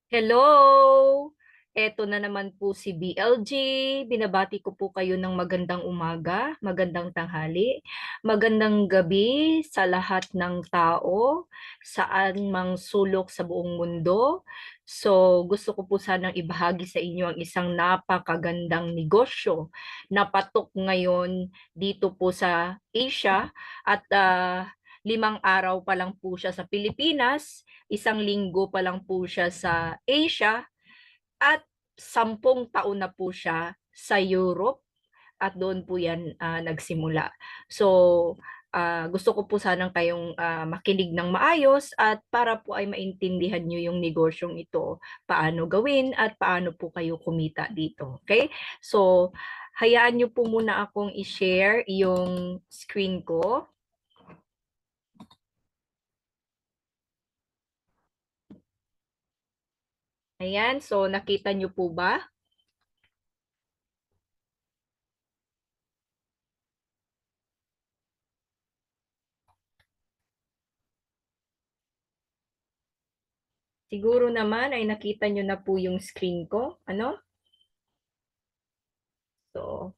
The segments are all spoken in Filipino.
Hello! Eto na naman po si BLG. Binabati ko po kayo ng magandang umaga, magandang tanghali, magandang gabi sa lahat ng tao, saan mang sulok sa buong mundo. So, gusto ko po sanang ibahagi sa inyo ang isang napakagandang negosyo na patok ngayon dito po sa Asia at 5 araw pa lang po siya sa Pilipinas, 1 linggo pa lang po siya sa Asia, at 10 taon na po siya sa Europe at doon po yan nagsimula. So, gusto ko po sanang kayong makinig ng maayos at para po ay maintindihan nyo yung negosyong ito, paano gawin at paano po kayo kumita dito. Okay? So, hayaan nyo po muna akong i-share yung screen ko. Ayan, so nakita nyo po ba? Siguro naman ay nakita nyo na po yung screen ko. Ano? So,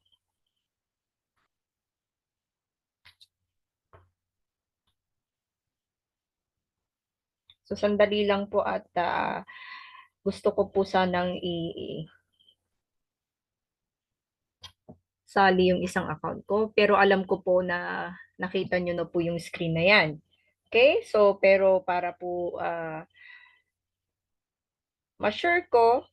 sandali lang po at gusto ko po sanang sali yung isang account ko. Pero alam ko po na nakita nyo na po yung screen na yan. Okay? So, pero para po ma-sure ko,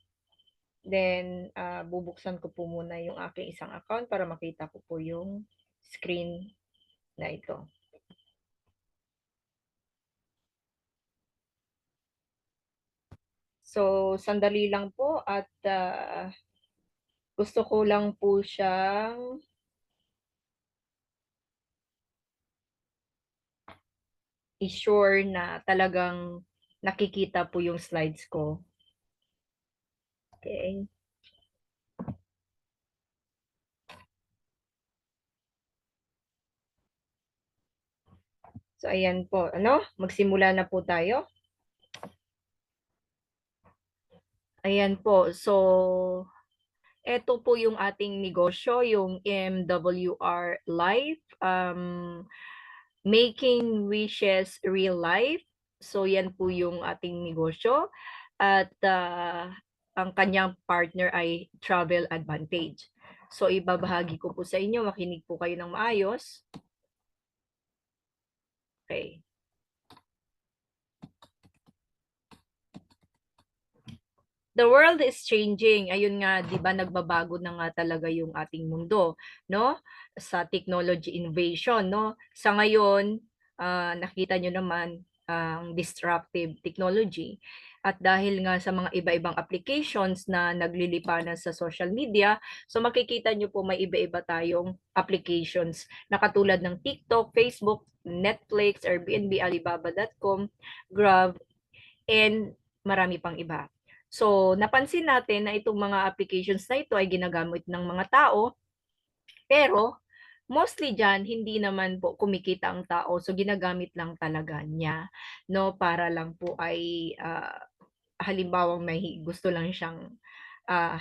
then bubuksan ko po muna yung aking isang account para makita ko po yung screen na ito. So, sandali lang po at gusto ko lang po siyang i-sure na talagang nakikita po yung slides ko. Okay. So, ayan po. Ano? Magsimula na po tayo. Ayan po. So, eto po yung ating negosyo, yung MWR Life. Making Wishes Real Life. So, yan po yung ating negosyo. At ang kanyang partner ay Travel Advantage. So, ibabahagi ko po sa inyo. Makinig po kayo ng maayos. Okay. The world is changing. Ayun nga, 'di ba, nagbabago na nga talaga yung ating mundo, no? Sa technology innovation, no? Sa ngayon, nakita nyo naman ang disruptive technology. At dahil nga sa mga iba-ibang applications na naglilipanan sa social media, so makikita nyo po may iba-iba tayong applications na katulad ng TikTok, Facebook, Netflix, Airbnb, Alibaba.com, Grab, and marami pang iba. So, napansin natin na itong mga applications na ito ay ginagamit ng mga tao, pero mostly diyan hindi naman po kumikita ang tao. So, ginagamit lang talaga niya, no, para lang po ay halimbawa may gusto lang siyang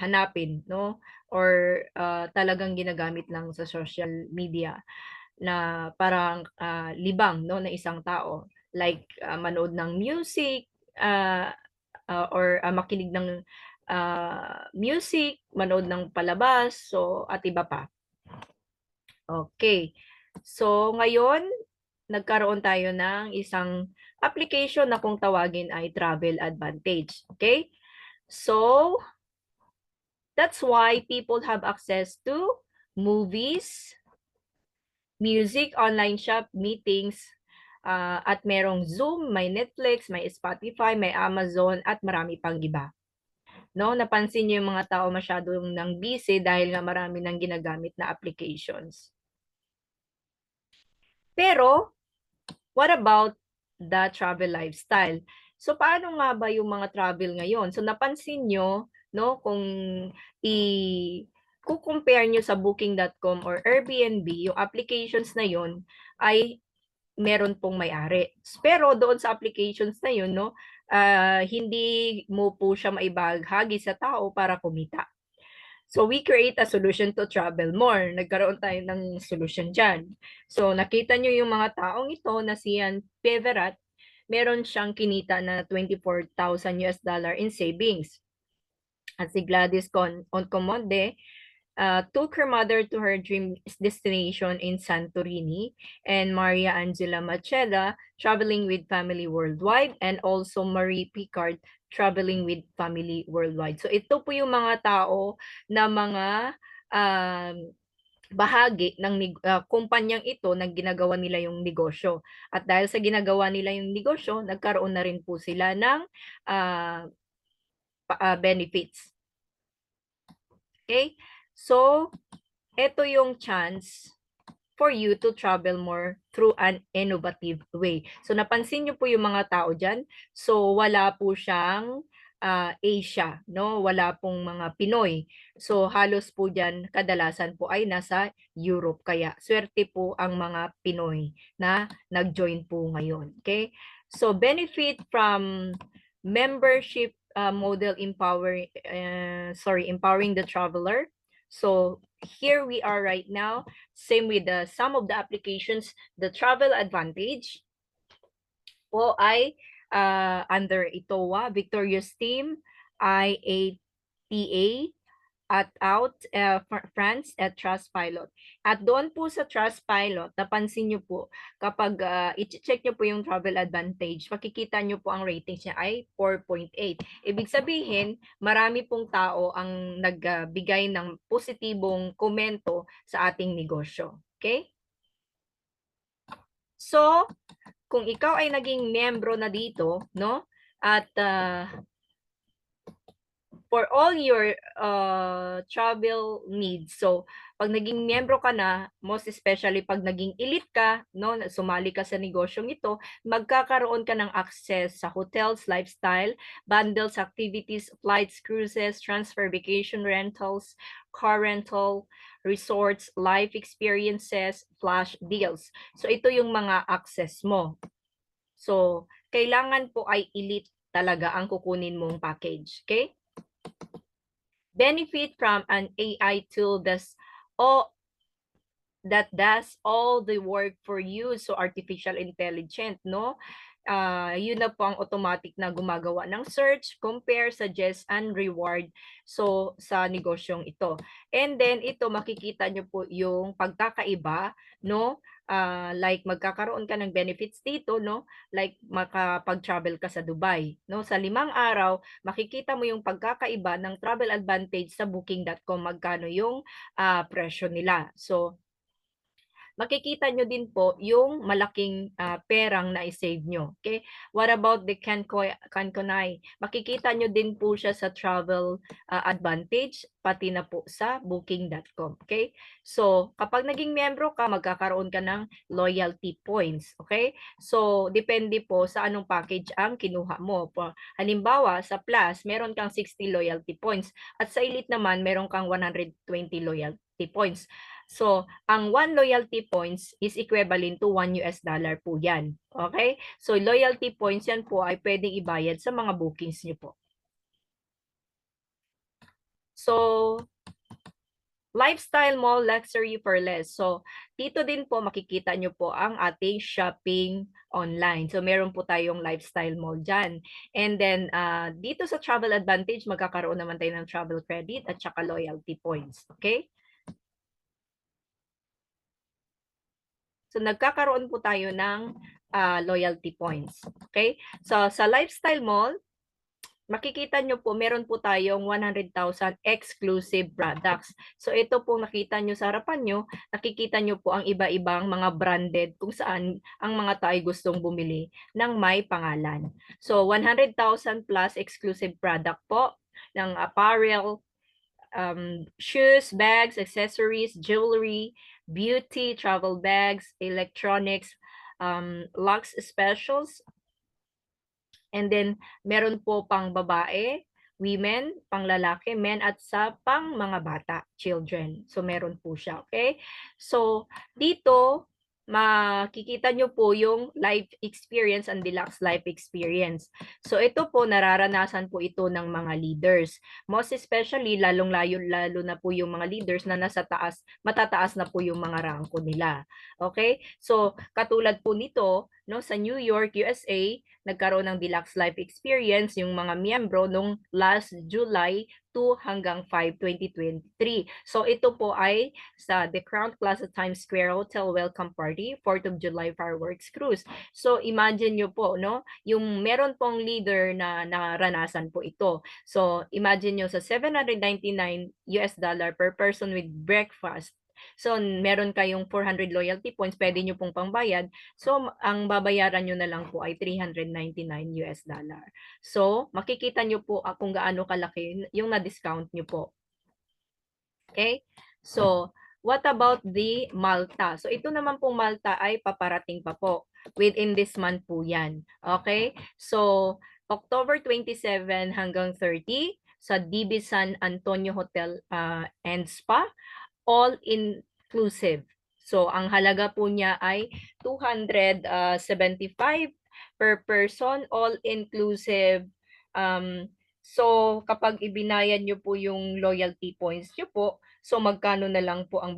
hanapin, no, or talagang ginagamit lang sa social media na parang libang, no, na isang tao, like manood ng music, or makinig ng music, manood ng palabas, so at iba pa. Okay. So ngayon, nagkaroon tayo ng isang application na kung tawagin ay Travel Advantage. Okay? So, that's why people have access to movies, music, online shop, meetings, at merong Zoom, may Netflix, may Spotify, may Amazon, at marami pang iba. No, napansin niyo yung mga tao masyadong nang busy dahil nga marami nang ginagamit na applications. Pero, what about the travel lifestyle? So, paano nga ba yung mga travel ngayon? So, napansin nyo, no, kung i compare nyo sa booking.com or Airbnb, yung applications na yon ay meron pong may-ari. Pero doon sa applications na yun, no, hindi mo po siya maibahagi sa tao para kumita. So we create a solution to travel more. Nagkaroon tayo ng solution dyan. So nakita nyo yung mga taong ito na si Ian Peverat, meron siyang kinita na 24,000 US dollar in savings. At si Gladys Oncomonde took her mother to her dream destination in Santorini, and Maria Angela Macheda traveling with family worldwide, and also Marie Picard traveling with family worldwide. So ito po yung mga tao na mga um, bahagi ng kumpanyang ito na ginagawa nila yung negosyo. At dahil sa ginagawa nila yung negosyo, nagkaroon na rin po sila ng benefits. Okay? So, ito yung chance for you to travel more through an innovative way. So, napansin niyo po yung mga tao dyan. So, wala po siyang Asia, no? Wala pong mga Pinoy. So, halos po dyan, kadalasan po ay nasa Europe. Kaya, swerte po ang mga Pinoy na nag-join po ngayon. Okay? So, benefit from membership model empowering the traveler. So, here we are right now. Same with some of the applications, the travel advantage po ay under ITOA, Victorious Team, IATA, at France at Trustpilot. At doon po sa Trustpilot, napansin nyo po, kapag i-check nyo po yung travel advantage, makikita nyo po ang ratings niya ay 4.8. Ibig sabihin, marami pong tao ang nagbigay ng positibong komento sa ating negosyo. Okay? So, kung ikaw ay naging membro na dito, no? At for all your travel needs. So, pag naging miyembro ka na, most especially pag naging elite ka, no, sumali ka sa negosyong ito, magkakaroon ka ng access sa hotels, lifestyle, bundles, activities, flights, cruises, transfer, vacation rentals, car rental, resorts, life experiences, flash deals. So, ito yung mga access mo. So, kailangan po ay elite talaga ang kukunin mong package. Okay? Benefit from an AI tool that does all the work for you. So, artificial intelligence, no? Yun na po ang automatic na gumagawa ng search, compare, suggest, and reward so sa negosyong ito. And then ito makikita nyo po yung pagkakaiba, no? Like magkakaroon ka ng benefits dito, no? Like makapag-travel ka sa Dubai, no? Sa 5 araw, makikita mo yung pagkakaiba ng travel advantage sa booking.com, magkano yung presyo nila. So, makikita nyo din po yung malaking perang na i-save nyo. Okay? What about the Kankonai? Makikita nyo din po siya sa travel advantage, pati na po sa booking.com. Okay? So, kapag naging miyembro ka, magkakaroon ka ng loyalty points. Okay? So, depende po sa anong package ang kinuha mo. Halimbawa, sa Plus, meron kang 60 loyalty points. At sa Elite naman, meron kang 120 loyalty points. So, ang 1 loyalty points is equivalent to 1 US dollar po yan. Okay? So, loyalty points yan po ay pwedeng ibayad sa mga bookings nyo po. So, lifestyle mall, luxury for less. So, dito din po makikita nyo po ang ating shopping online. So, meron po tayong lifestyle mall dyan. And then, dito sa travel advantage, magkakaroon naman tayo ng travel credit at saka loyalty points. Okay? So, nagkakaroon po tayo ng loyalty points. Okay? So, sa lifestyle mall, makikita nyo po, meron po tayong 100,000 exclusive products. So, ito po nakita nyo sa harapan nyo, nakikita nyo po ang iba-ibang mga branded kung saan ang mga tayo gustong bumili ng may pangalan. So, 100,000 plus exclusive product po ng apparel, shoes, bags, accessories, jewelry, beauty, travel bags, electronics, luxe specials. And then, meron po pang babae, women, pang lalaki, men, at sa pang mga bata, children. So, meron po siya, okay? So, dito, makikita nyo po yung life experience and deluxe life experience. So ito po, nararanasan po ito ng mga leaders. Most especially, lalo na po yung mga leaders na nasa taas, matataas na po yung mga rangko nila. Okay? So katulad po nito, no, sa New York, USA, nagkaroon ng deluxe life experience yung mga miyembro nung last July 2 hanggang 5, 2023. So ito po ay sa The Crown Plaza Times Square Hotel Welcome Party, 4th of July Fireworks Cruise. So imagine nyo po, no, yung meron pong leader na naranasan po ito. So imagine nyo sa $799 per person with breakfast. So, meron kayong 400 loyalty points, pwede nyo pong pangbayad. So, ang babayaran nyo na lang po ay $399. So, makikita nyo po kung gaano kalaki yung na-discount nyo po. Okay? So, what about the Malta? So, ito naman pong Malta ay paparating pa po. Within this month po yan. Okay? So, October 27 hanggang 30 sa DB San Antonio Hotel and Spa, all inclusive. So, ang halaga po niya ay 275 per person, all inclusive. So, kapag ibinayad nyo po yung loyalty points nyo po, so magkano na lang po ang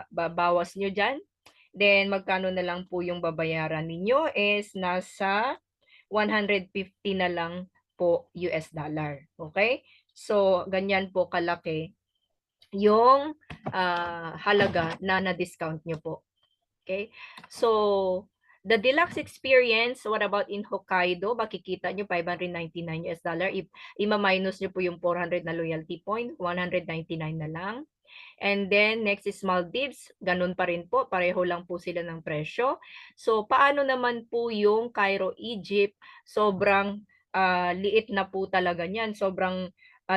babawas nyo dyan? Then, magkano na lang po yung babayaran ninyo is nasa 150 na lang po US dollar. Okay? So, ganyan po kalaki yung halaga na na-discount nyo po. Okay? So, the deluxe experience, what about in Hokkaido? Makikita nyo, $599. If ima-minus nyo po yung 400 na loyalty point, 199 na lang. And then, next is Maldives. Ganun pa rin po. Pareho lang po sila ng presyo. So, paano naman po yung Cairo, Egypt? Sobrang liit na po talaga niyan. Sobrang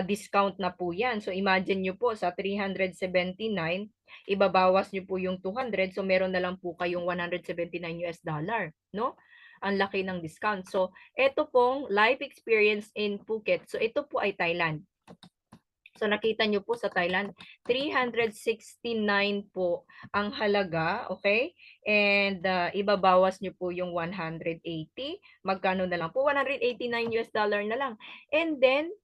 discount na po yan. So, imagine nyo po sa 379, ibabawas nyo po yung 200. So, meron na lang po kayong $179. No? Ang laki ng discount. So, ito pong life experience in Phuket. So, ito po ay Thailand. So nakita nyo po sa Thailand, 369 po ang halaga, okay? And ibabawas nyo po yung 180. Magkano na lang po? $189 na lang. And then,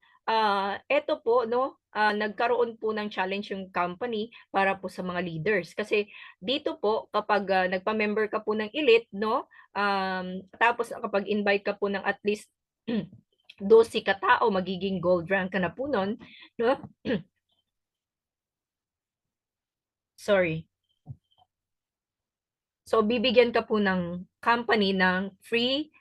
eto po, no, nagkaroon po ng challenge yung company para po sa mga leaders. Kasi dito po, kapag nagpa-member ka po ng elite, no, tapos kapag invite ka po ng at least 12 katao, magiging gold rank ka na po nun, no? Sorry. So, bibigyan ka po ng company ng free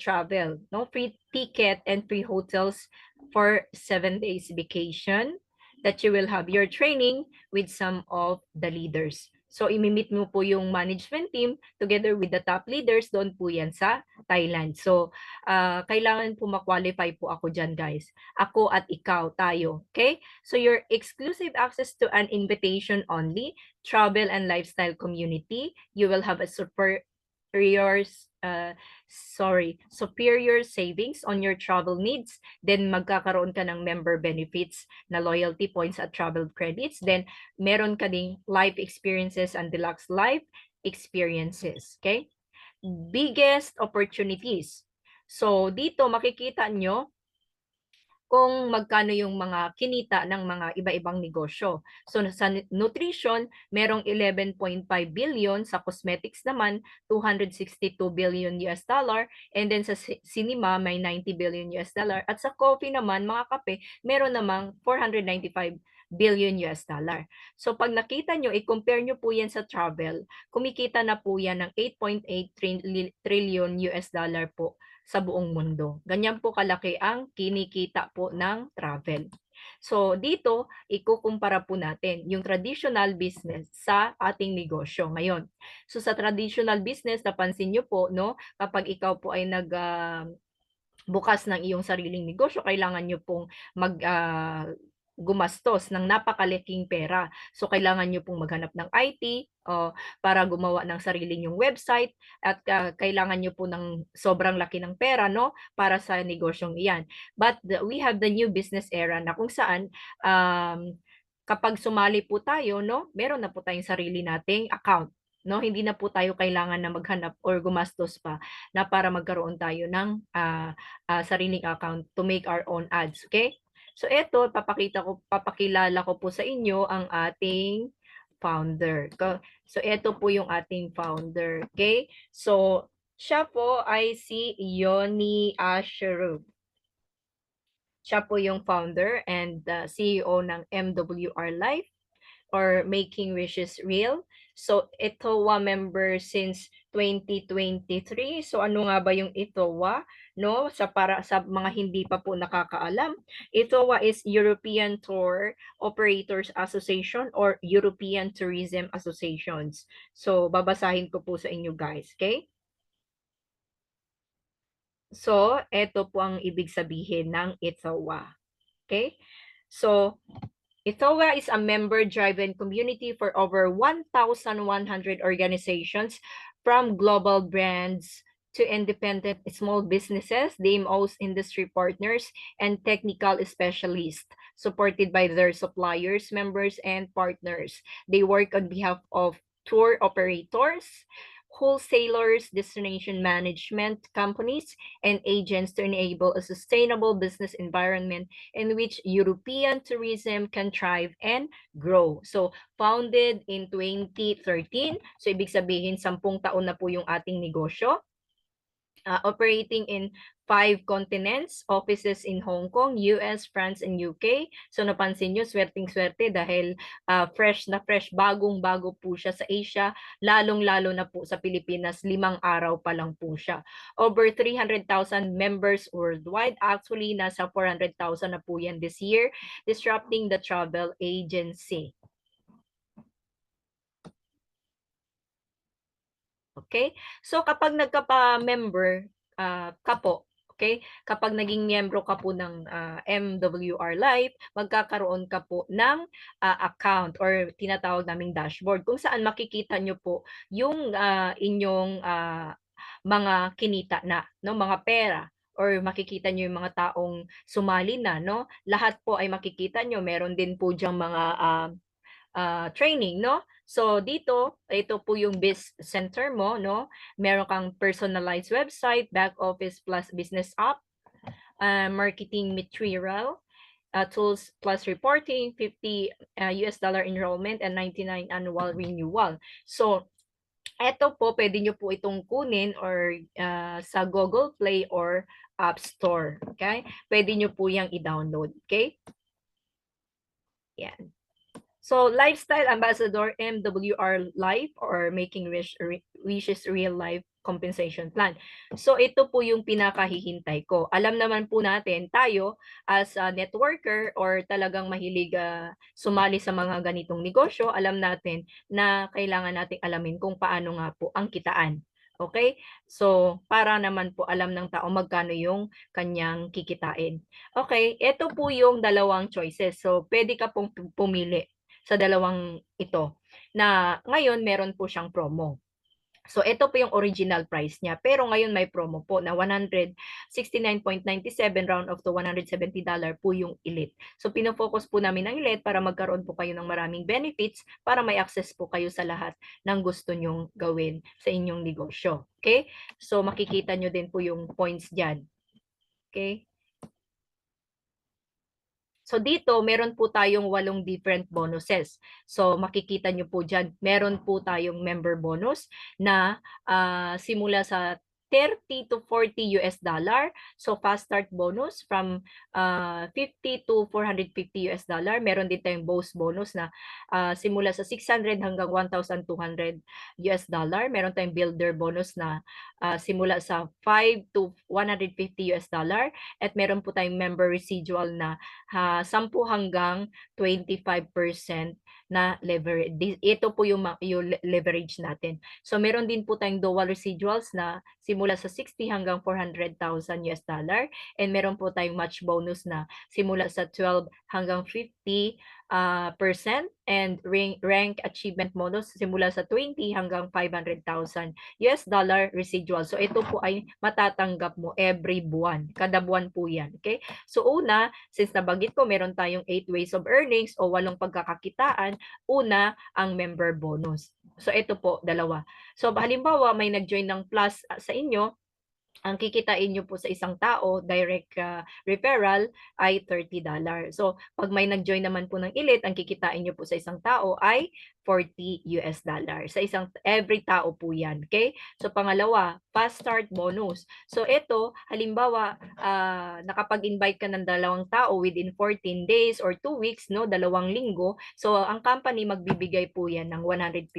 travel, no? Free ticket and free hotels for 7 days vacation that you will have your training with some of the leaders. So, imimit mo po yung management team together with the top leaders, doon po yan sa Thailand. So, kailangan po ma-qualify po ako dyan, guys. Ako at ikaw, tayo. Okay? So, your exclusive access to an invitation only, travel and lifestyle community. You will have a superior savings on your travel needs. Then magkakaroon ka ng member benefits na loyalty points at travel credits. Then meron ka ding life experiences and deluxe life experiences. Okay? Biggest opportunities. So dito makikita nyo kung magkano yung mga kinita ng mga iba-ibang negosyo. So sa nutrition, merong 11.5 billion, sa cosmetics naman 262 billion US dollar, and then sa cinema may 90 billion US dollar, at sa coffee naman, mga kape, meron namang 495 billion US dollar. So pag nakita nyo, i-compare nyo po yan sa travel, kumikita na po yan ng 8.8 trillion US dollar po sa buong mundo. Ganyan po kalaki ang kinikita po ng travel. So dito, ikukumpara po natin yung traditional business sa ating negosyo ngayon. So sa traditional business, napansin nyo po, no, kapag ikaw po ay bukas ng iyong sariling negosyo, kailangan nyo pong gumastos ng napakalaking pera. So, kailangan nyo pong maghanap ng IT para gumawa ng sarili nyong website, at kailangan nyo po ng sobrang laki ng pera, no, para sa negosyong iyan. But we have the new business era na kung saan kapag sumali po tayo, no, meron na po tayong sarili nating account. no? Hindi na po tayo kailangan na maghanap or gumastos pa na para magkaroon tayo ng sariling account to make our own ads, okay? So eto, papakilala ko po sa inyo ang ating founder. So eto po yung ating founder, okay? So siya po ay si Yoni Asheru. Siya po yung founder and CEO ng MWR Life or Making Wishes Real. So, ITOWA member since 2023. So, ano nga ba yung ITOWA? No, sa mga hindi pa po nakakaalam, ITOWA is European Tour Operators Association or European Tourism Associations. So, babasahin ko po sa inyo guys, okay? So, ito po ang ibig sabihin ng ITOWA. Okay? So, ITOWA is a member-driven community for over 1,100 organizations from global brands to independent small businesses, DMOs, industry partners, and technical specialists, supported by their suppliers, members, and partners. They work on behalf of tour operators, wholesalers, destination management companies, and agents to enable a sustainable business environment in which European tourism can thrive and grow. So, founded in 2013. So, ibig sabihin, 10 taon na po yung ating negosyo. Operating in 5 continents, offices in Hong Kong, US, France, and UK. So napansin nyo, swerteng-swerte dahil fresh na fresh, bagong-bago po siya sa Asia, lalong-lalo na po sa Pilipinas, 5 araw pa lang po siya. Over 300,000 members worldwide. Actually, nasa 400,000 na po yan this year, disrupting the travel agency. Okay? So kapag nagkapa-member ka po, okay? Kapag naging miyembro ka po ng MWR Life, magkakaroon ka po ng account or tinatawag naming dashboard kung saan makikita nyo po yung inyong mga kinita na, no, mga pera or makikita nyo yung mga taong sumali na, no? Lahat po ay makikita nyo. Meron din po diyang mga training, no? So dito, ito po yung biz center mo, no? Meron kang personalized website, back office plus business app, marketing material, tools plus reporting, $50 enrollment, and 99 annual renewal. So, eto po, pwede nyo po itong kunin or sa Google Play or App Store. Okay? Pwede nyo po yung i-download. Okay? Yan. So, Lifestyle Ambassador MWR Life or Making Wishes Real Life Compensation Plan. So, ito po yung pinakahihintay ko. Alam naman po natin, tayo as a networker or talagang mahilig sumali sa mga ganitong negosyo, alam natin na kailangan nating alamin kung paano nga po ang kitaan. Okay? So, para naman po alam ng tao magkano yung kanyang kikitain. Okay, ito po yung dalawang choices. So, pwede ka pong pumili sa dalawang ito na ngayon meron po siyang promo. So ito po yung original price niya pero ngayon may promo po na 169.97 round of to $170 po yung Elite. So pino-focus po namin ang Elite para magkaroon po kayo ng maraming benefits para may access po kayo sa lahat ng gusto nyong gawin sa inyong negosyo. Okay? So makikita nyo din po yung points diyan. Okay? So dito, meron po tayong 8 different bonuses. So makikita nyo po dyan, meron po tayong member bonus na simula sa 30 to 40 US dollar. So fast start bonus from 50 to 450 US dollar. Meron din tayong boss bonus na simula sa 600 hanggang 1,200 US dollar. Meron tayong builder bonus na simula sa 5 to 150 US dollar. At meron po tayong member residual na 10 hanggang 25% na leverage. Ito po yung leverage natin. So meron din po tayong dual residuals na simula sa 60 hanggang 400,000 US dollar and meron po tayong match bonus na simula sa 12 hanggang 50 percent and rank achievement bonus simula sa 20 hanggang 500,000 US dollar residual. So ito po ay matatanggap mo every buwan. Kada buwan po yan. Okay? So una, since nabanggit ko meron tayong 8 ways of earnings o 8 pagkakakitaan, una ang member bonus. So ito po, dalawa. So halimbawa may nag-join ng plus sa inyo, ang kikitain nyo po sa isang tao, direct referral, ay $30. So, pag may nag-join naman po ng Elite, ang kikitain nyo po sa isang tao ay $40 sa isang every tao po yan. Okay? So, pangalawa, fast start bonus. So, ito, halimbawa, nakapag-invite ka ng 2 tao within 14 days or 2 weeks, no, 2 linggo. So, ang company magbibigay po yan ng $150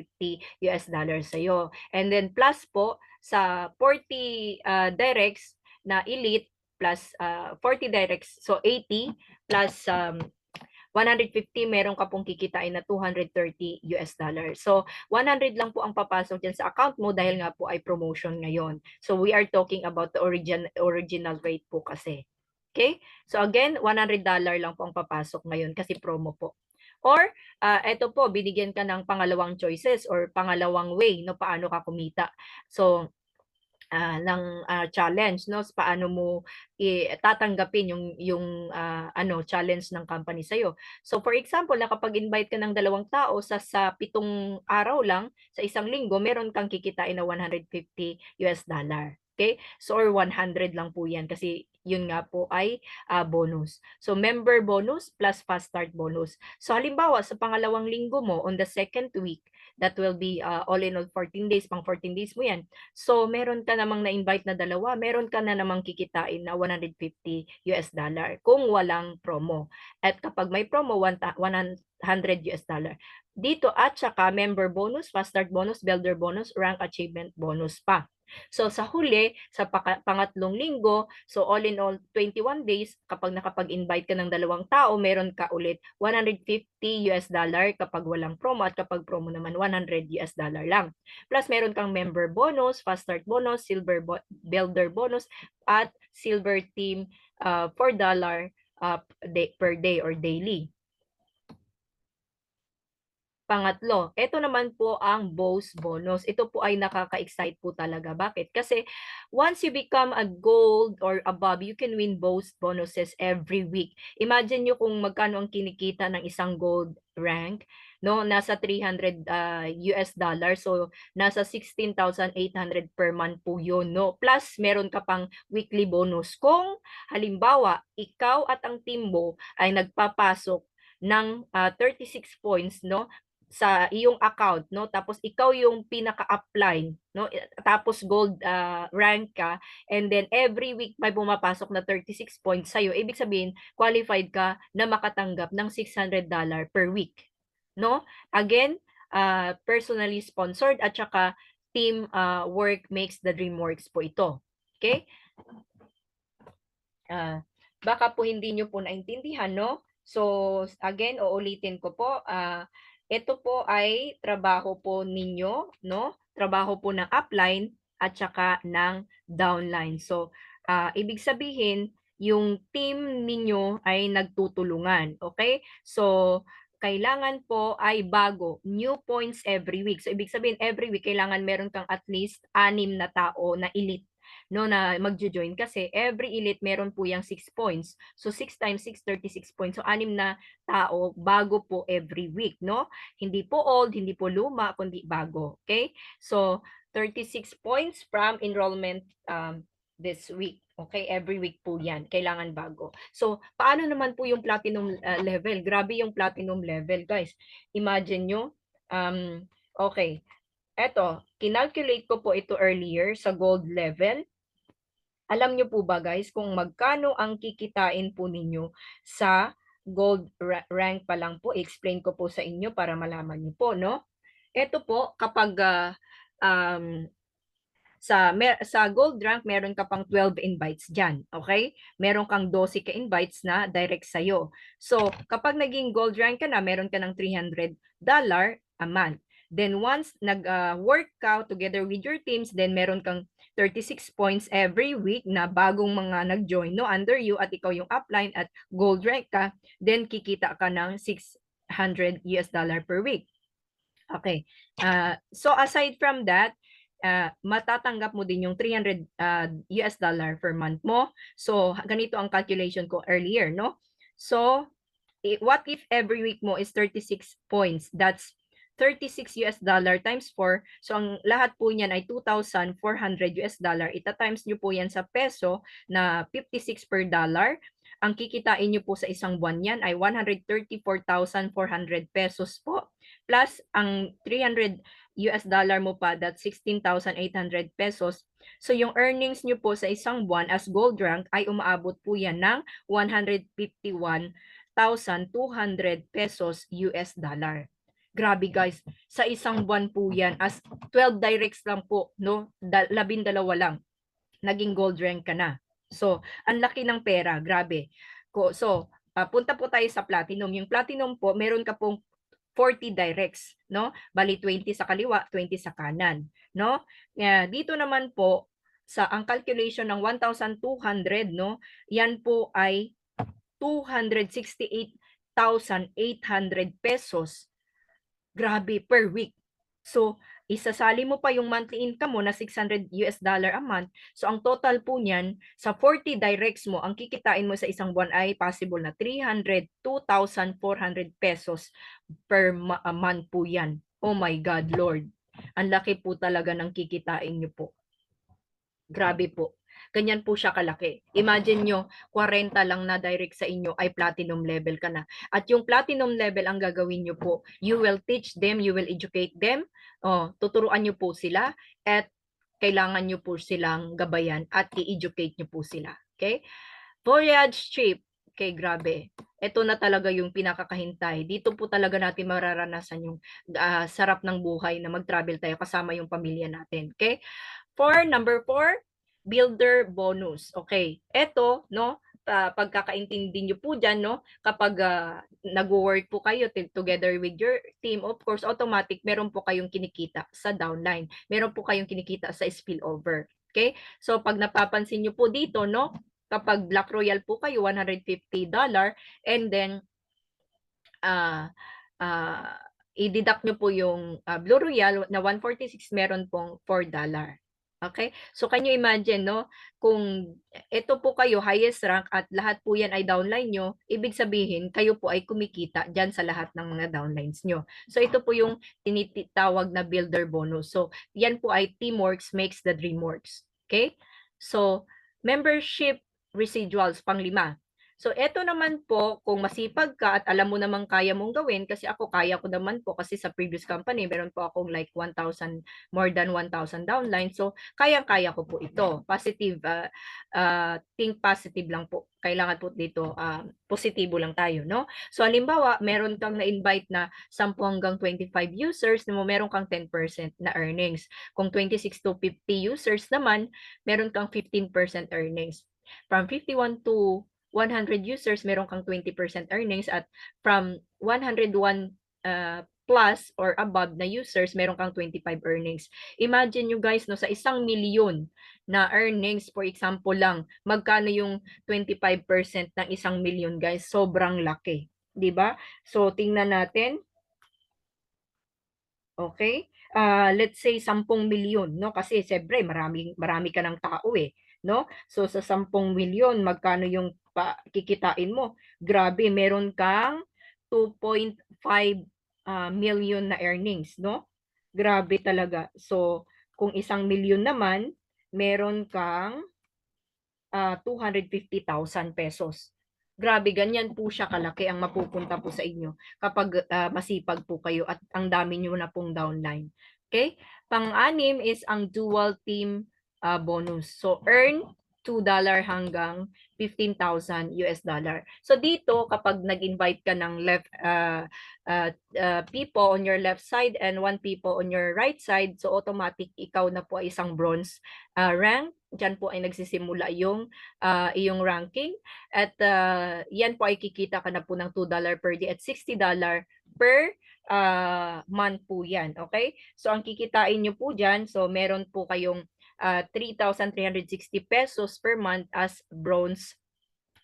sa'yo. And then, plus po, sa 40 directs na Elite plus 40 directs, so 80 plus 150, meron ka pong kikitain na $230. So 100 lang po ang papasok dyan sa account mo dahil nga po ay promotion ngayon. So we are talking about the original rate po kasi. Okay? So again, $100 lang po ang papasok ngayon kasi promo po. Or eto po, binigyan ka ng pangalawang choices or pangalawang way no paano ka kumita. So ng challenge, no, paano mo tatanggapin yung challenge ng company sa iyo. So for example, nakapag-invite ka ng 2 tao sa 7 araw lang sa isang linggo, meron kang kikitain na $150. Okay? So or 100 lang po 'yan kasi yun nga po ay bonus. So member bonus plus fast start bonus. So halimbawa sa pangalawang linggo mo on the second week, that will be all in all 14 days, pang 14 days mo 'yan. So, meron ka namang na-invite na 2, meron ka na namang kikitain na $150 kung walang promo. At kapag may promo, $100. Dito at saka member bonus, fast start bonus, builder bonus, rank achievement bonus pa. So sa huli, sa pangatlong linggo, so all in all 21 days, kapag nakapag-invite ka ng 2 tao, meron ka ulit $150 kapag walang promo at kapag promo naman $100 lang. Plus meron kang member bonus, fast start bonus, silver builder bonus at silver team $4 per day or daily. Pangatlo, ito naman po ang BOSS bonus. Ito po ay nakaka-excite po talaga. Bakit? Kasi once you become a gold or above, you can win BOSS bonuses every week. Imagine nyo kung magkano ang kinikita ng isang gold rank, no? Nasa $300. So nasa 16,800 per month po 'yon, no? Plus meron ka pang weekly bonus kung halimbawa ikaw at ang team mo ay nagpapasok ng 36 points, no, sa iyong account, no, tapos ikaw yung pinaka-upline, no, tapos gold rank ka, and then every week may pumapasok na 36 points sa'yo, ibig sabihin qualified ka na makatanggap ng $600 per week, no. Again, personally sponsored at saka team work makes the dream works po ito. Okay? Baka po hindi nyo po naintindihan, no? So again, uulitin ko po, ito po ay trabaho po ninyo, no? Trabaho po ng upline at saka ng downline. So, ibig sabihin, yung team ninyo ay nagtutulungan, okay? So, kailangan po ay bago, new points every week. So, ibig sabihin, every week, kailangan meron kang at least 6 na tao na elite, no, na magjo-join kasi every elite meron po yang 6 points. So 6 times 6, 36 points. So 6 na tao bago po every week, no? Hindi po old, hindi po luma, kundi bago. Okay? So 36 points from enrollment this week. Okay, every week po yan. Kailangan bago. So, paano naman po yung platinum level? Grabe yung platinum level, guys. Imagine nyo, okay, eto, kinalculate ko po ito earlier sa gold level. Alam nyo po ba guys kung magkano ang kikitain po ninyo sa gold rank pa lang po? I-explain ko po sa inyo para malaman nyo po, no? Ito po, kapag sa gold rank, meron ka pang 12 invites dyan, okay? Meron kang 12 ka-invites na direct sa'yo. So, kapag naging gold rank ka na, meron ka ng $300 a month. Then once nag-work ka together with your teams, then meron kang 36 points every week na bagong mga nag-join, no, under you at ikaw yung upline at gold rank ka, then kikita ka ng $600 US dollar per week. Okay. So aside from that, matatanggap mo din yung 300 US dollar per month mo. So ganito ang calculation ko earlier, no? So what if every week mo is 36 points? That's 36 US dollar times 4. So ang lahat po niyan ay 2,400 US dollar. Ita-times nyo po yan sa peso na 56 per dollar. Ang kikitain nyo po sa isang buwan yan ay 134,400 pesos po. Plus ang 300 US dollar mo pa, that's 16,800 pesos. So yung earnings nyo po sa isang buwan as gold rank ay umaabot po yan ng 151,200 pesos US dollar. Grabe guys, sa isang buwan po yan, as 12 directs lang po, no? 12 lang, naging gold rank ka na. So, ang laki ng pera, grabe. So, punta po tayo sa platinum. Yung platinum po, meron ka pong 40 directs, no? Bali 20 sa kaliwa, 20 sa kanan, no? Dito naman po sa ang calculation ng 1,200, no? Yan po ay 268,800 pesos. Grabe, per week. So, isasali mo pa yung monthly income mo na 600 US dollar a month. So, ang total po niyan, sa 40 directs mo, ang kikitain mo sa isang buwan ay possible na 302,400 pesos per month po yan. Oh my God, Lord. Ang laki po talaga ng kikitain nyo po. Grabe po. Ganyan po siya kalaki. Imagine nyo, 40 lang na direct sa inyo ay platinum level ka na. At yung platinum level ang gagawin nyo po, you will teach them, you will educate them, tuturuan nyo po sila, at kailangan nyo po silang gabayan at i-educate nyo po sila. Okay? Voyage trip. Okay, grabe. Ito na talaga yung pinakakahintay. Dito po talaga natin mararanasan yung sarap ng buhay na mag-travel tayo kasama yung pamilya natin. Okay? Number 4, builder bonus. Okay. Ito, no, pagkakaintindi nyo po dyan, no, kapag nag-work po kayo together with your team, of course, automatic, meron po kayong kinikita sa downline. Meron po kayong kinikita sa spillover. Okay? So, pag napapansin nyo po dito, no, kapag Black Royal po kayo, $150, and then, i-deduct nyo po yung Blue Royal na 146, meron pong $4. Okay? So, can you imagine, no? Kung ito po kayo, highest rank, at lahat po yan ay downline nyo, ibig sabihin, kayo po ay kumikita dyan sa lahat ng mga downlines nyo. So, ito po yung tinitawag na builder bonus. So, yan po ay teamworks makes the dream works. Okay? So, membership residuals, pang-5. So, eto naman po, kung masipag ka at alam mo namang kaya mong gawin, kasi ako kaya ko naman po, kasi sa previous company, meron po akong like 1,000, more than 1,000 downline. So, kayang-kaya ko po ito. Positive, think positive lang po. Kailangan po dito, positibo lang tayo, no? So, halimbawa, meron kang na-invite na 10 hanggang 25 users, meron kang 10% na earnings. Kung 26 to 50 users naman, meron kang 15% earnings. From 51 to 100 users, meron kang 20% earnings, at from 101 plus or above na users, meron kang 25 earnings. Imagine nyo guys, no, sa 1,000,000 na earnings, for example lang, magkano yung 25% ng 1,000,000 guys? Sobrang laki. 'Di ba? So, tingnan natin. Okay? Let's say 10,000,000, no? Kasi siyempre marami ka ng tao eh, no? So sa 10,000,000, magkano yung kikitain mo? Grabe, meron kang 2.5 million na earnings, no? Grabe talaga. So kung 1,000,000 naman, meron kang 250,000 pesos. Grabe, ganyan po siya kalaki ang mapupunta po sa inyo kapag masipag po kayo at ang dami nyo na pong downline. Okay? Pang-anim is ang dual team bonus. So, earn $2 hanggang 15,000 US dollar. So, dito, kapag nag-invite ka ng people on your left side and 1 people on your right side, so automatic ikaw na po ay isang bronze rank. Diyan po ay nagsisimula yung iyong ranking, at yan po ay kikita ka na po ng $2 per day at $60 per month po yan. Okay? So ang kikitain nyo po dyan, so meron po kayong 3,360 pesos per month as bronze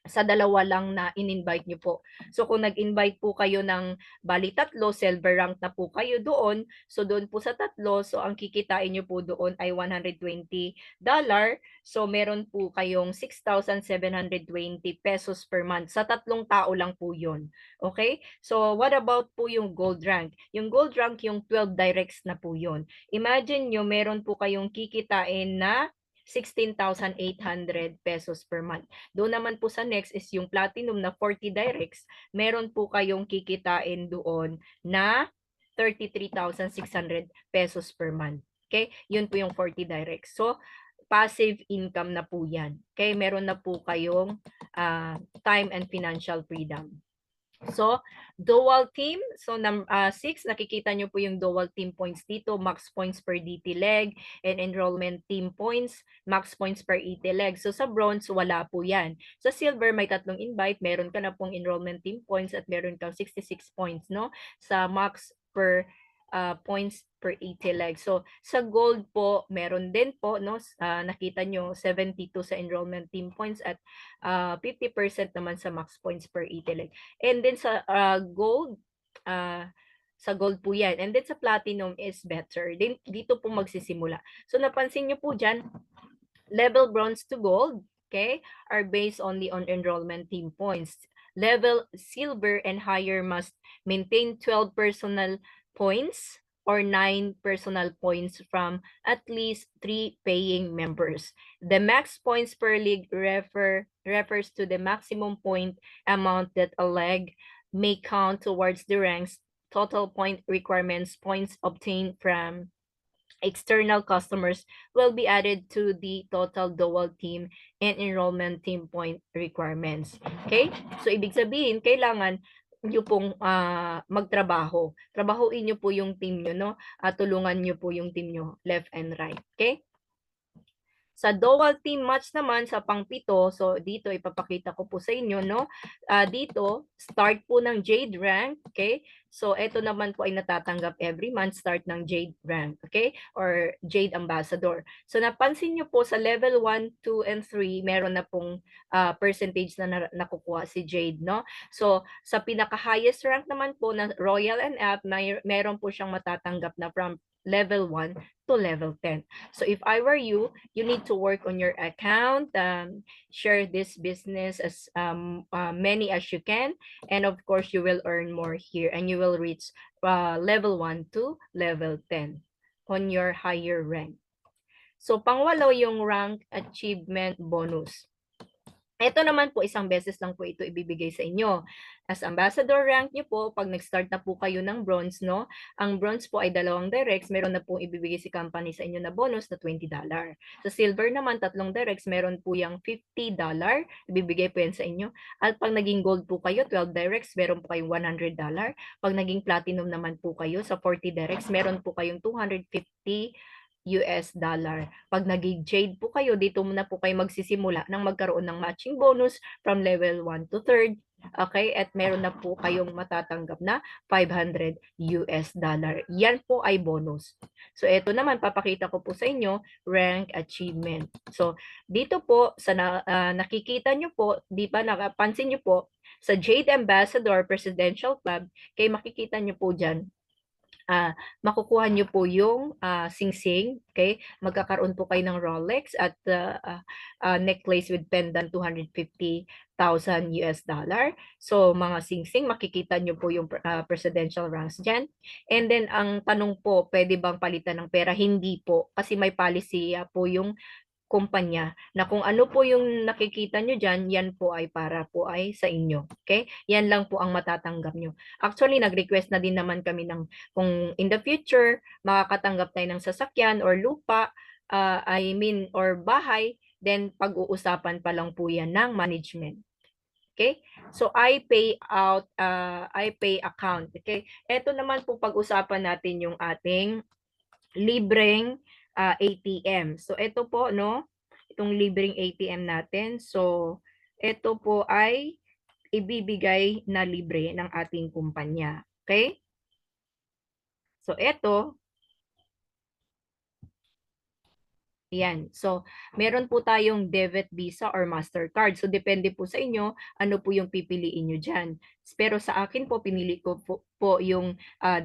sa dalawa lang na in-invite niyo po. So kung nag-invite po kayo ng bali tatlo, silver rank na po kayo doon. So doon po sa tatlo, so ang kikitain niyo po doon ay $120. So meron po kayong 6,720 pesos per month. Sa tatlong tao lang po 'yon. Okay? So what about po yung gold rank? Yung gold rank yung 12 directs na po 'yon. Imagine niyo meron po kayong kikitain na 16,800 pesos per month. Doon naman po sa next is yung platinum na 40 directs, meron po kayong kikitain doon na 33,600 pesos per month. Okay? Yun po yung 40 directs. So, passive income na po yan. Okay? Meron na po kayong time and financial freedom. So, dual team. So, 6, nakikita nyo po yung dual team points dito. Max points per DT leg and enrollment team points, max points per ET leg. So, sa bronze, wala po yan. Sa silver, may tatlong invite. Meron ka na pong enrollment team points at meron kang 66 points, no? Sa max per points per ET leg. So, sa gold po, meron din po, no? Nakita nyo, 72 sa enrollment team points at 50% naman sa max points per ET leg. And then sa gold, sa gold po yan. And then sa platinum is better. Then, dito po magsisimula. So, napansin nyo po dyan, level bronze to gold, okay, are based only on enrollment team points. Level silver and higher must maintain 12 personal points or 9 personal points from at least 3 paying members. The max points per league refers to the maximum point amount that a leg may count towards the rank's total point requirements. Points obtained from external customers will be added to the total dual team and enrollment team point requirements. Okay? So, ibig sabihin, kailangan nyo pong magtrabaho. Trabahuin nyo po yung team nyo, no? Tulungan nyo po yung team nyo, left and right. Okay? Sa dual team match naman sa pang-pito, so dito ipapakita ko po sa inyo, no? Dito, start po ng Jade rank, okay? So ito naman po ay natatanggap every month, start ng Jade rank, okay? Or Jade Ambassador. So napansin nyo po sa level 1, 2, and 3, meron na pong percentage na nakukuha si Jade, no? So sa pinaka-highest rank naman po na Royal and Up, meron po siyang matatanggap na from level 1 to level 10. So if I were you, you need to work on your account, share this business as many as you can, and of course you will earn more here and you will reach level 1 to level 10 on your higher rank. So pangwalo yung rank achievement bonus. Ito naman po, isang beses lang po ito ibibigay sa inyo. As ambassador rank nyo po, pag nag-start na po kayo ng bronze, no? Ang bronze po ay 2 directs, meron na pong ibibigay si company sa inyo na bonus na $20. Sa silver naman, 3 directs, meron po yung $50, ibibigay po yan sa inyo. At pag naging gold po kayo, 12 directs, meron po kayong $100. Pag naging platinum naman po kayo, sa 40 directs, meron po kayong $250. Pag naging jade po kayo, dito muna po kayo magsisimula nang magkaroon ng matching bonus from level 1 to 3rd. Okay? At meron na po kayong matatanggap na $500. Yan po ay bonus. So, ito naman, papakita ko po sa inyo, rank achievement. So, dito po, sa nakikita nyo po, di ba, nakapansin nyo po, sa Jade Ambassador Presidential Club, kay makikita nyo po dyan, makukuha nyo po yung sing-sing, okay? Magkakaroon po kayo ng Rolex at necklace with pendant $250,000. So, mga sing-sing, makikita nyo po yung presidential ranks dyan. And then, ang tanong po, pwede bang palitan ng pera? Hindi po, kasi may policy po yung kumpanya na kung ano po yung nakikita nyo dyan, yan po ay para po ay sa inyo. Okay? Yan lang po ang matatanggap nyo. Actually, nag-request na din naman kami ng kung in the future, makakatanggap tayo ng sasakyan or lupa, or bahay, then pag-uusapan pa lang po yan ng management. Okay? So, I pay account. Okay? Ito naman po pag-usapan natin yung ating libreng ATM. So, ito po, no? Itong libreng ATM natin. So, ito po ay ibibigay na libre ng ating kumpanya. Okay? So, ito, Yan. So, meron po tayong debit, Visa, or Mastercard. So, depende po sa inyo ano po yung pipiliin nyo dyan. Pero sa akin po, pinili ko po yung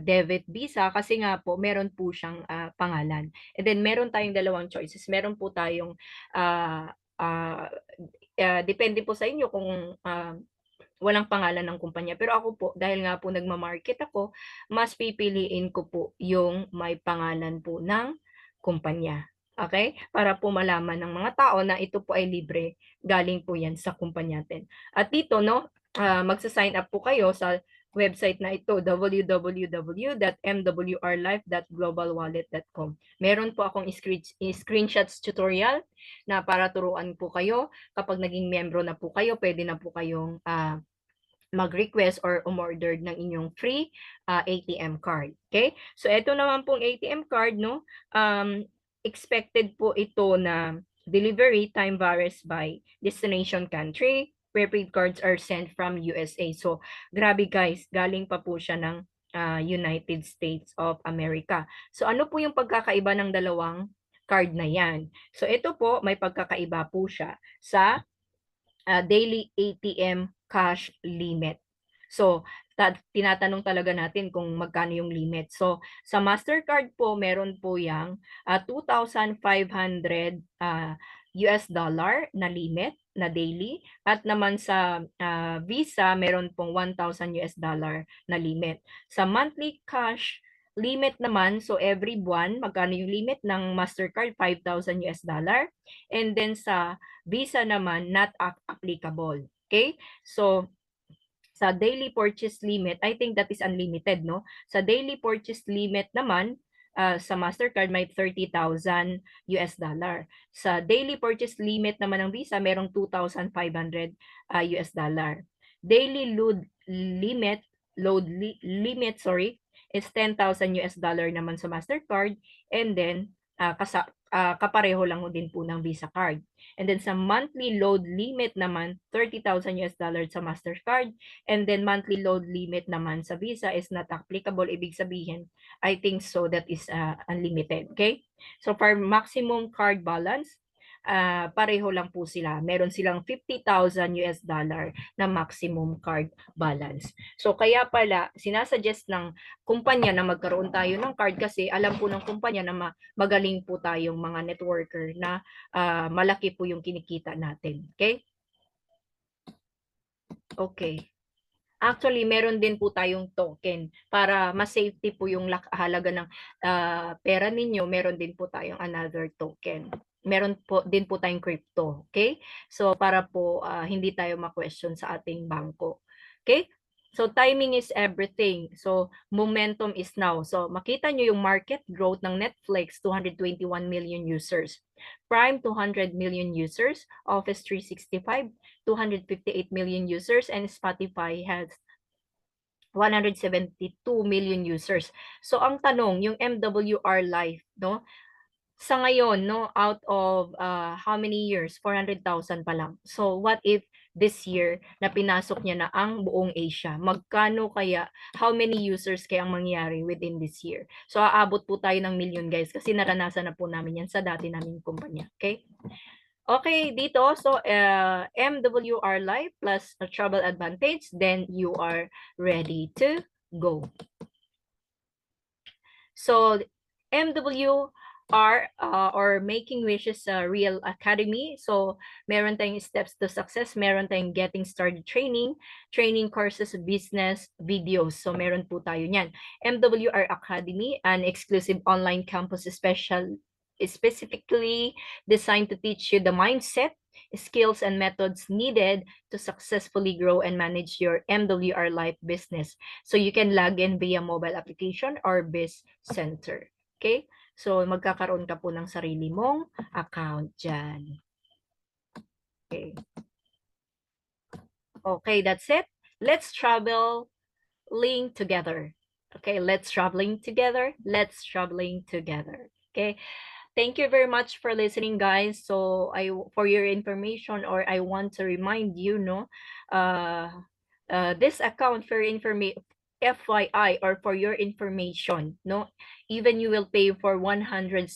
debit Visa kasi nga po, meron po siyang pangalan. And then, meron tayong dalawang choices. Meron po tayong uh, uh, depende po sa inyo kung walang pangalan ng kumpanya. Pero ako po, dahil nga po nagma-market ako, mas pipiliin ko po yung may pangalan po ng kumpanya. Okay? Para po malaman ng mga tao na ito po ay libre, galing po yan sa kumpanya natin. At dito, no, magsa-sign up po kayo sa website na ito, www.mwrlife.globalwallet.com. Meron po akong screenshots tutorial na para turuan po kayo. Kapag naging membro na po kayo, pwede na po kayong mag-request or umorder ng inyong free ATM card. Okay? So, ito naman pong ATM card, no? Expected po ito na delivery time varies by destination country. Prepaid cards are sent from USA. So, grabe guys, galing pa po siya ng United States of America. So, ano po yung pagkakaiba ng dalawang card na yan? So, ito po, may pagkakaiba po siya sa daily ATM cash limit. So, tinatanong talaga natin kung magkano yung limit. So, sa Mastercard po, meron po yang 2,500 US dollar na limit na daily. At naman sa Visa, meron pong 1,000 US dollar na limit. Sa monthly cash limit naman, so every buwan, magkano yung limit ng Mastercard? 5,000 US dollar. And then sa Visa naman, not applicable. Okay? So, sa daily purchase limit, I think that is unlimited, no? Sa daily purchase limit naman, sa Mastercard may 30,000 US dollar. Sa daily purchase limit naman ng Visa, merong 2,500 US dollar. Daily load limit, is 10,000 US dollar naman sa Mastercard, and then kapareho lang din po ng Visa card. And then sa monthly load limit naman, 30,000 US dollar sa Mastercard, and then monthly load limit naman sa Visa is not applicable. Ibig sabihin, I think so that is unlimited. Okay? So for maximum card balance, pareho lang po sila. Meron silang 50,000 US dollar na maximum card balance. So kaya pala, sinasuggest ng kumpanya na magkaroon tayo ng card kasi alam po ng kumpanya na magaling po tayong mga networker na malaki po yung kinikita natin. Okay? Okay. Actually, meron din po tayong token para mas safety po yung halaga ng pera ninyo. Meron din po tayong another token. Meron po din po tayong crypto. Okay? So, para po hindi tayo ma-question sa ating bangko. Okay? So, timing is everything. So, momentum is now. So, makita nyo yung market growth ng Netflix, 221 million users. Prime, 200 million users. Office 365, 258 million users, and Spotify has 172 million users. So ang tanong, yung MWR Life, no? Sa ngayon, no, out of how many years? 400,000 pa lang. So what if this year na pinasok niya na ang buong Asia? Magkano kaya, how many users kaya ang mangyari within this year? So aabot po tayo ng million guys kasi naranasan na po namin yan sa dati naming kumpanya. Okay? Okay, dito, so MWR Life plus a travel advantage, then you are ready to go. So MWR or Making Wishes Real Academy. So meron tayong steps to success, meron tayong getting started training courses, business, videos. So meron po tayo niyan. MWR Academy, an exclusive online campus specifically designed to teach you the mindset, skills, and methods needed to successfully grow and manage your MWR Life business. So you can log in via mobile application or Biz Center. Okay? So magkakaroon ka po ng sarili mong account dyan. Okay. Okay, that's it. Let's travel link together. Okay, let's traveling together. Let's traveling together. Okay. Thank you very much for listening, guys. So for your information, or I want to remind you, no, this account for FYI or for your information, no, even you will pay for $170,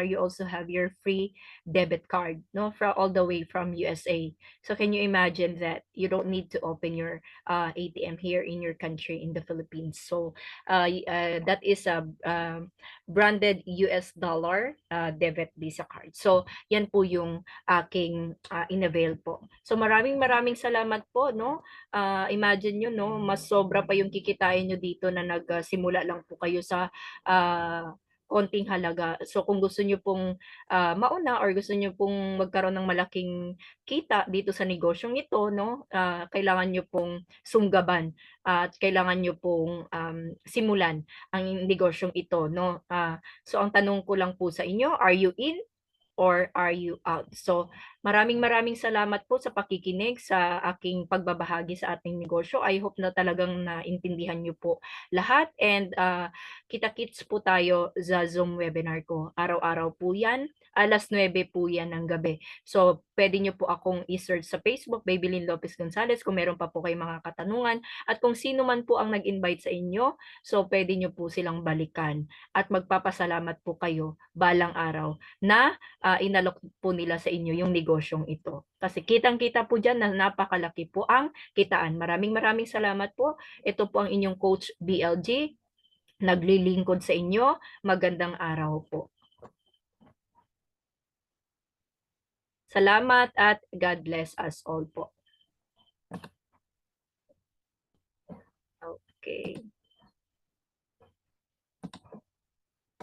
you also have your free debit card, no, from all the way from USA. So can you imagine that you don't need to open your ATM here in your country in the Philippines? So that is a branded US dollar debit Visa card. So yan po yung aking inavail po. So maraming maraming salamat po, no. Imagine nyo, no, mas sobra pa yung kikitain nyo dito na nagsimula lang po kayo sa konting halaga. So kung gusto nyo pong mauna or gusto nyo pong magkaroon ng malaking kita dito sa negosyong ito, no, kailangan nyo pong sunggaban at kailangan nyo pong simulan ang negosyong ito, no. So ang tanong ko lang po sa inyo, are you in or are you out? So, maraming maraming salamat po sa pakikinig sa aking pagbabahagi sa ating negosyo. I hope na talagang naintindihan niyo po lahat and kita-kits po tayo sa Zoom webinar ko. Araw-araw po 'yan, 9:00 po 'yan ng gabi. So, pwede niyo po akong i-search sa Facebook, Babylin Lopez Gonzalez, kung meron pa po kayong mga katanungan at kung sino man po ang nag-invite sa inyo, so pwede niyo po silang balikan at magpapasalamat po kayo balang araw na inalok po nila sa inyo yung negosyong ito. Kasi kitang-kita po dyan na napakalaki po ang kitaan. Maraming maraming salamat po. Ito po ang inyong Coach BLG. Naglilingkod sa inyo. Magandang araw po. Salamat at God bless us all po. Okay.